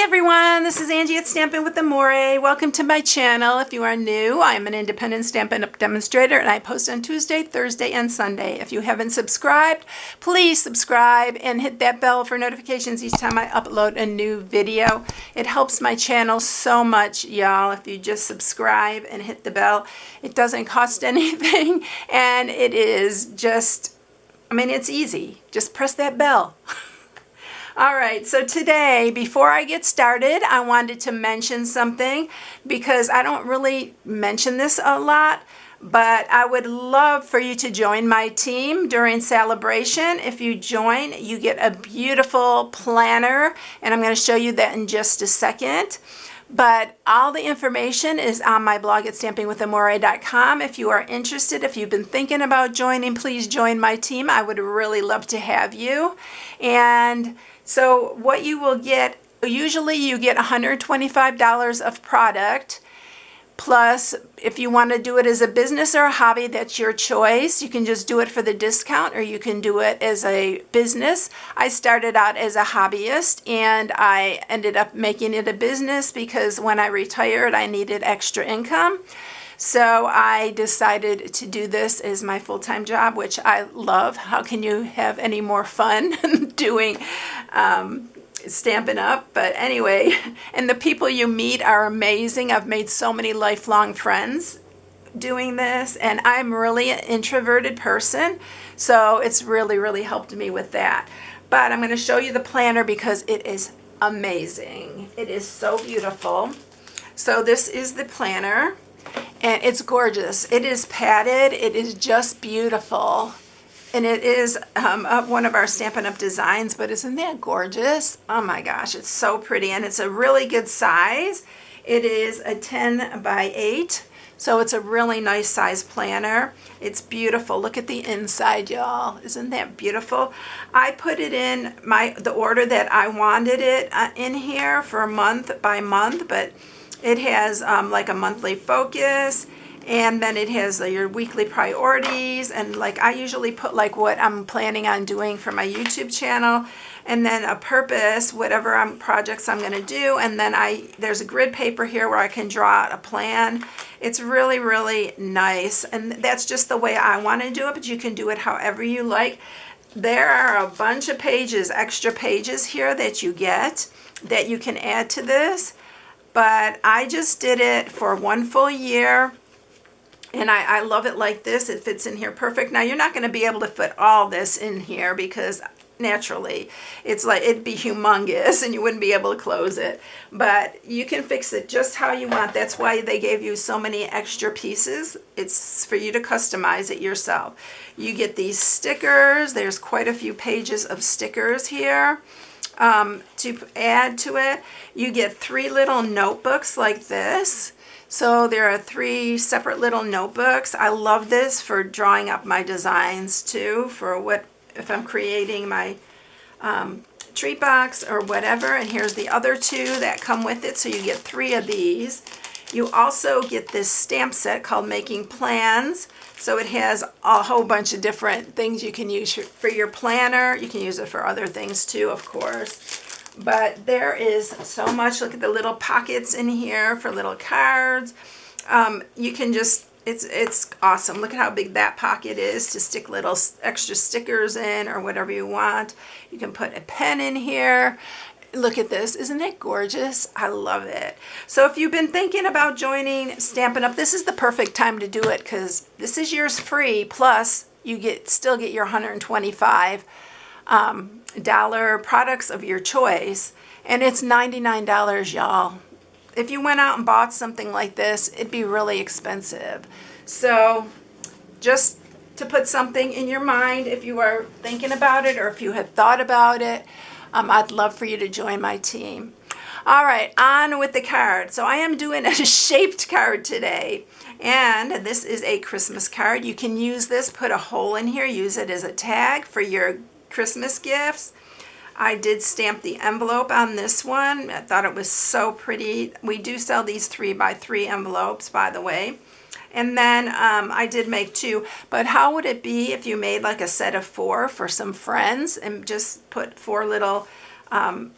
everyone, this is Angie at Stampin' with Amore. Welcome to my channel. If you are new, I am an independent Stampin' Up demonstrator and I post on Tuesday, Thursday, and Sunday. If you haven't subscribed, please subscribe and hit that bell for notifications each time I upload a new video. It helps my channel so much, y'all, if you just subscribe and hit the bell. It doesn't cost anything and it is just, it's easy. Just press that bell. All right, so today, before I get started, I wanted to mention something because I don't really mention this a lot, but I would love for you to join my team during celebration. If you join, you get a beautiful planner, and I'm going to show you that in just a second. But all the information is on my blog at StampingWithAmore.com. If you are interested, if you've been thinking about joining, please join my team. I would really love to have you. And so what you will get, usually you get $125 of product, plus if you want to do it as a business or a hobby, that's your choice. You can just do it for the discount or you can do it as a business. I started out as a hobbyist and I ended up making it a business because when I retired, I needed extra income. So I decided to do this as my full-time job, which I love. How can you have any more fun doing Stampin' Up? But anyway, and the people you meet are amazing. I've made so many lifelong friends doing this, and I'm really an introverted person, so it's really helped me with that. But I'm going to show you the planner because it is amazing. It is so beautiful. So this is the planner. And it's gorgeous. It is padded. It is just beautiful. And it is one of our Stampin' Up designs, but isn't that gorgeous? Oh my gosh, it's so pretty. And it's a really good size. It is a 10 by 8. So it's a really nice size planner. It's beautiful. Look at the inside, y'all. Isn't that beautiful? I put it in the order that I wanted it in here for month by month, but it has like a monthly focus, and then it has your weekly priorities, and like I usually put like what I'm planning on doing for my YouTube channel, and then a purpose, whatever projects I'm going to do, and then there's a grid paper here where I can draw out a plan. It's really nice, and that's just the way I want to do it, but you can do it however you like. There are a bunch of pages, extra pages here that you get that you can add to this. But I just did it for 1 full year, and I love it like this. It fits in here perfect. Now, you're not going to be able to fit all this in here because naturally it's like it'd be humongous and you wouldn't be able to close it. But you can fix it just how you want. That's why they gave you so many extra pieces. It's for you to customize it yourself. You get these stickers. There's quite a few pages of stickers here. To add to it, you get 3 little notebooks like this. So there are 3 separate little notebooks. I love this for drawing up my designs too, for if I'm creating my treat box or whatever. And here's the other 2 that come with it. So you get 3 of these. You also get this stamp set called Making Plans. So it has a whole bunch of different things you can use for your planner. You can use it for other things too, of course. But there is so much. Look at the little pockets in here for little cards. You can just, it's awesome. Look at how big that pocket is to stick little extra stickers in or whatever you want. You can put a pen in here. Look at this. Isn't it gorgeous? I love it. So if you've been thinking about joining Stampin' Up, this is the perfect time to do it because this is yours free. Plus, you still get your $125 products of your choice. And it's $99, y'all. If you went out and bought something like this, it'd be really expensive. So just to put something in your mind, if you are thinking about it or if you have thought about it, I'd love for you to join my team. All right, on with the card. So I am doing a shaped card today, and this is a Christmas card. You can use this, put a hole in here, use it as a tag for your Christmas gifts. I did stamp the envelope on this one. I thought it was so pretty. We do sell these 3 by 3 envelopes, by the way. And then I did make 2, but how would it be if you made like a set of 4 for some friends and just put 4 little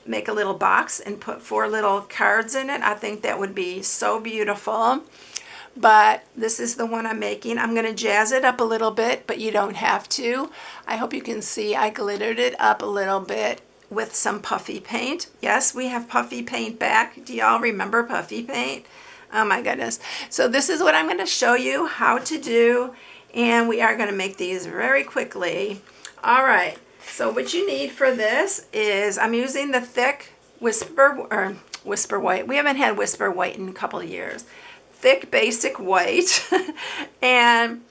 make a little box and put 4 little cards in it. I think that would be so beautiful. But this is the one I'm making. I'm going to jazz it up a little bit, but you don't have to. I hope you can see I glittered it up a little bit with some puffy paint. Yes, we have puffy paint back. Do y'all remember puffy paint? Oh my goodness. So this is what I'm going to show you how to do, and we are going to make these very quickly. All right. So what you need for this is I'm using the thick Whisper White. We haven't had Whisper White in a couple of years. Thick basic white. And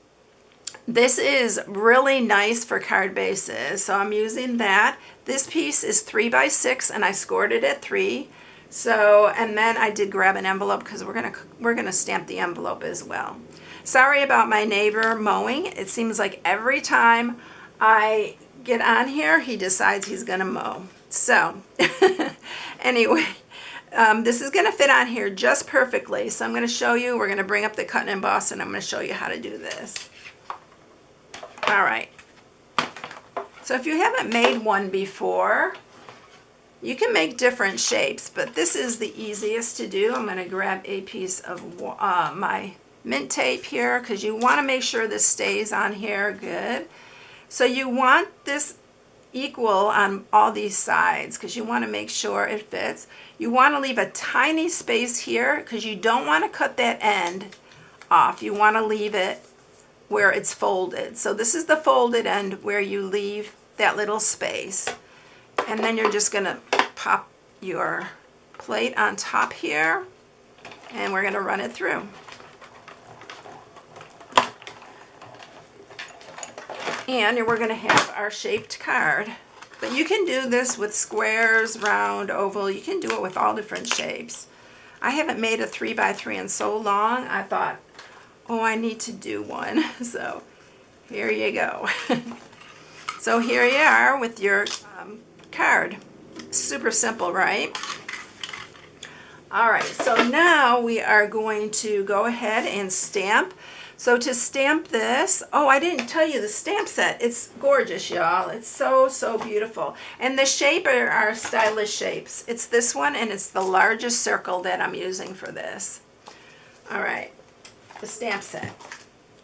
this is really nice for card bases. So I'm using that. This piece is 3 by 6 and I scored it at 3. So, and then I did grab an envelope because we're gonna stamp the envelope as well. Sorry about my neighbor mowing. It seems like every time I get on here, he decides he's gonna mow. So, anyway, this is gonna fit on here just perfectly. So I'm gonna show you, we're gonna bring up the cut and emboss and I'm gonna show you how to do this. All right. So if you haven't made one before, you can make different shapes, but this is the easiest to do. I'm gonna grab a piece of my mint tape here because you wanna make sure this stays on here good. So you want this equal on all these sides because you want to make sure it fits. You want to leave a tiny space here because you don't want to cut that end off. You want to leave it where it's folded. So this is the folded end where you leave that little space. And then you're just going to pop your plate on top here and we're going to run it through. And we're going to have our shaped card. But you can do this with squares, round, oval. You can do it with all different shapes. I haven't made a 3 by 3 in so long. I thought, oh, I need to do one. So here you go. So here you are with your card. Super simple, right? All right, so now we are going to go ahead and stamp. So to stamp this, oh, I didn't tell you the stamp set. It's gorgeous, y'all. It's so, so beautiful. And the shape are our stylish shapes. It's this one, and it's the largest circle that I'm using for this. All right, the stamp set.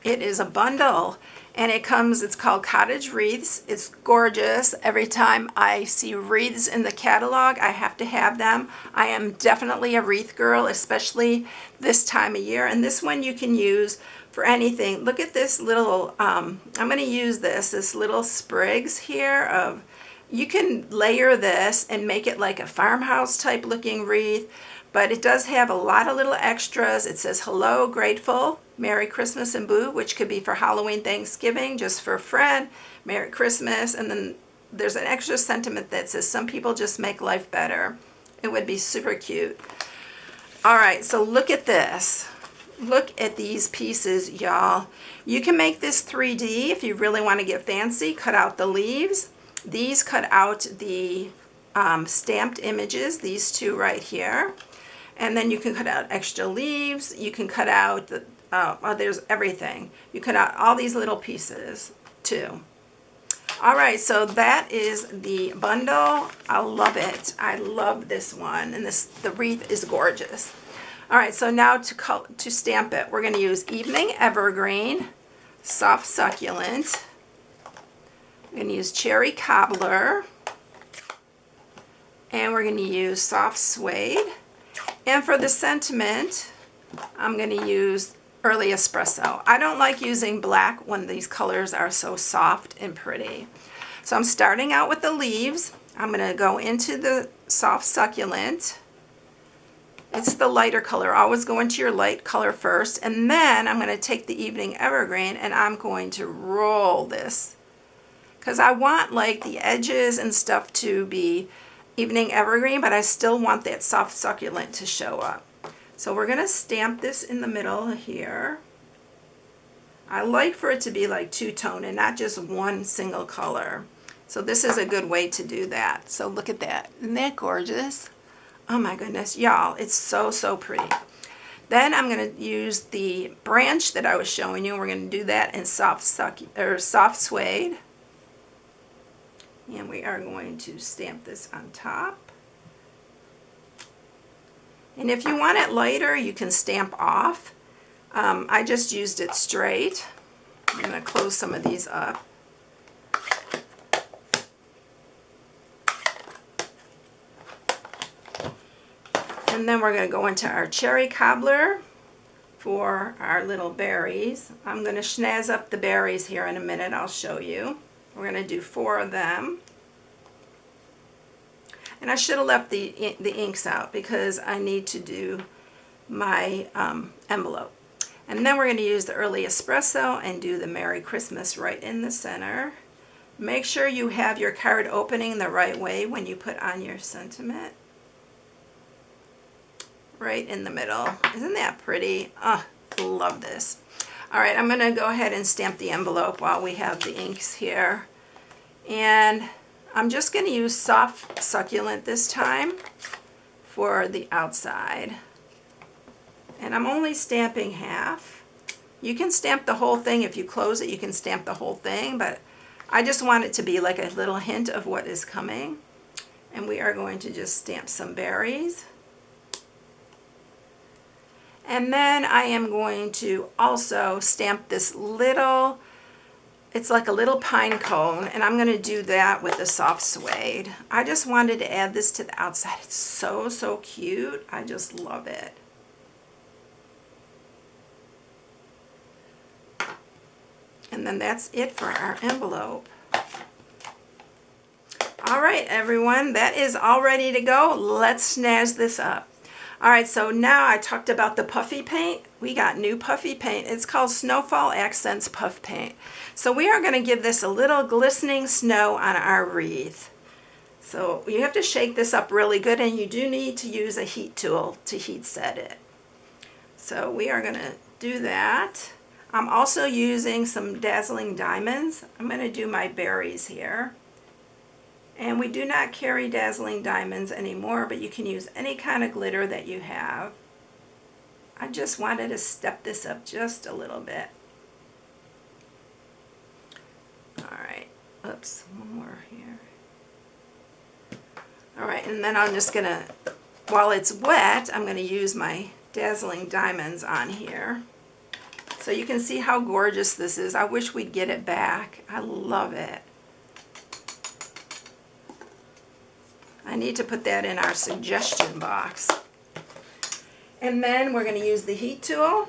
It is a bundle, and it's called Cottage Wreaths. It's gorgeous. Every time I see wreaths in the catalog, I have to have them. I am definitely a wreath girl, especially this time of year. And this one you can use for anything. Look at this little, I'm going to use this little sprigs here of, you can layer this and make it like a farmhouse type looking wreath, but it does have a lot of little extras. It says hello, grateful, Merry Christmas and boo, which could be for Halloween, Thanksgiving, just for a friend, Merry Christmas, and then there's an extra sentiment that says some people just make life better. It would be super cute. All right, so look at this. Look at these pieces, y'all. You can make this 3D if you really want to get fancy. Cut out the leaves. These cut out the stamped images, these two right here. And then you can cut out extra leaves. You can cut out, there's everything. You cut out all these little pieces too. All right, so that is the bundle. I love it. I love this one. And the wreath is gorgeous. All right, so now to stamp it, we're going to use Evening Evergreen, Soft Succulent. We're going to use Cherry Cobbler. And we're going to use Soft Suede. And for the sentiment, I'm going to use Early Espresso. I don't like using black when these colors are so soft and pretty. So I'm starting out with the leaves. I'm going to go into the Soft Succulent. It's the lighter color. Always go into your light color first. And then I'm going to take the Evening Evergreen and I'm going to roll this. Because I want like the edges and stuff to be Evening Evergreen, but I still want that Soft Succulent to show up. So we're going to stamp this in the middle here. I like for it to be like two-tone and not just one single color. So this is a good way to do that. So look at that. Isn't that gorgeous? Oh my goodness, y'all, it's so, so pretty. Then I'm going to use the branch that I was showing you. We're going to do that in soft suede. And we are going to stamp this on top. And if you want it lighter, you can stamp off. I just used it straight. I'm going to close some of these up. And then we're going to go into our cherry cobbler for our little berries. I'm going to snazz up the berries here in a minute. I'll show you. We're going to do 4 of them. And I should have left the inks out because I need to do my envelope. And then we're going to use the early espresso and do the Merry Christmas right in the center. Make sure you have your card opening the right way when you put on your sentiment. Right in the middle. Isn't that pretty? Oh, love this. All right, I'm going to go ahead and stamp the envelope while we have the inks here. And I'm just going to use soft succulent this time for the outside. And I'm only stamping half. You can stamp the whole thing. If you close it, you can stamp the whole thing, but I just want it to be like a little hint of what is coming. And we are going to just stamp some berries. And then I am going to also stamp this little, it's like a little pine cone, and I'm going to do that with the soft suede. I just wanted to add this to the outside. It's so, so cute. I just love it. And then that's it for our envelope. All right, everyone, that is all ready to go. Let's snazz this up. All right, so now I talked about the puffy paint. We got new puffy paint. It's called Snowfall Accents Puff Paint. So we are going to give this a little glistening snow on our wreath. So you have to shake this up really good, and you do need to use a heat tool to heat set it. So we are going to do that. I'm also using some dazzling diamonds. I'm going to do my berries here. And we do not carry dazzling diamonds anymore, but you can use any kind of glitter that you have. I just wanted to step this up just a little bit. All right, oops, one more here. All right, and then I'm just gonna, while it's wet, I'm gonna use my dazzling diamonds on here. So you can see how gorgeous this is. I wish we'd get it back. I love it. I need to put that in our suggestion box. And then we're going to use the heat tool,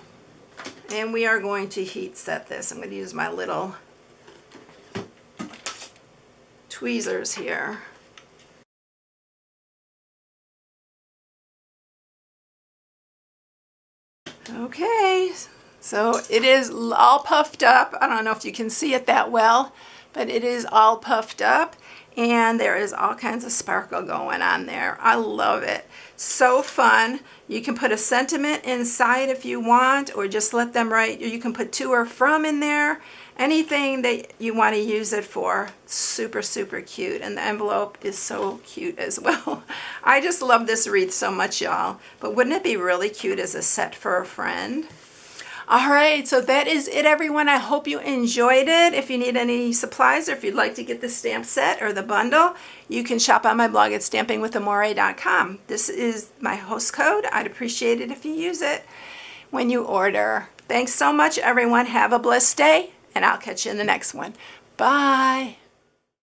and we are going to heat set this. I'm going to use my little tweezers here. Okay, so it is all puffed up. I don't know if you can see it that well, but it is all puffed up. And there is all kinds of sparkle going on there. I love it. So fun. You can put a sentiment inside if you want, or just let them write. You can put to or from in there. Anything that you want to use it for. Super, super cute. And the envelope is so cute as well. I just love this wreath so much, y'all. But wouldn't it be really cute as a set for a friend? All right, so that is it, everyone. I hope you enjoyed it. If you need any supplies, or if you'd like to get the stamp set or the bundle, you can shop on my blog at StampingWithAmore.com. This is my host code. I'd appreciate it if you use it when you order. Thanks so much, everyone. Have a blessed day, and I'll catch you in the next one. Bye.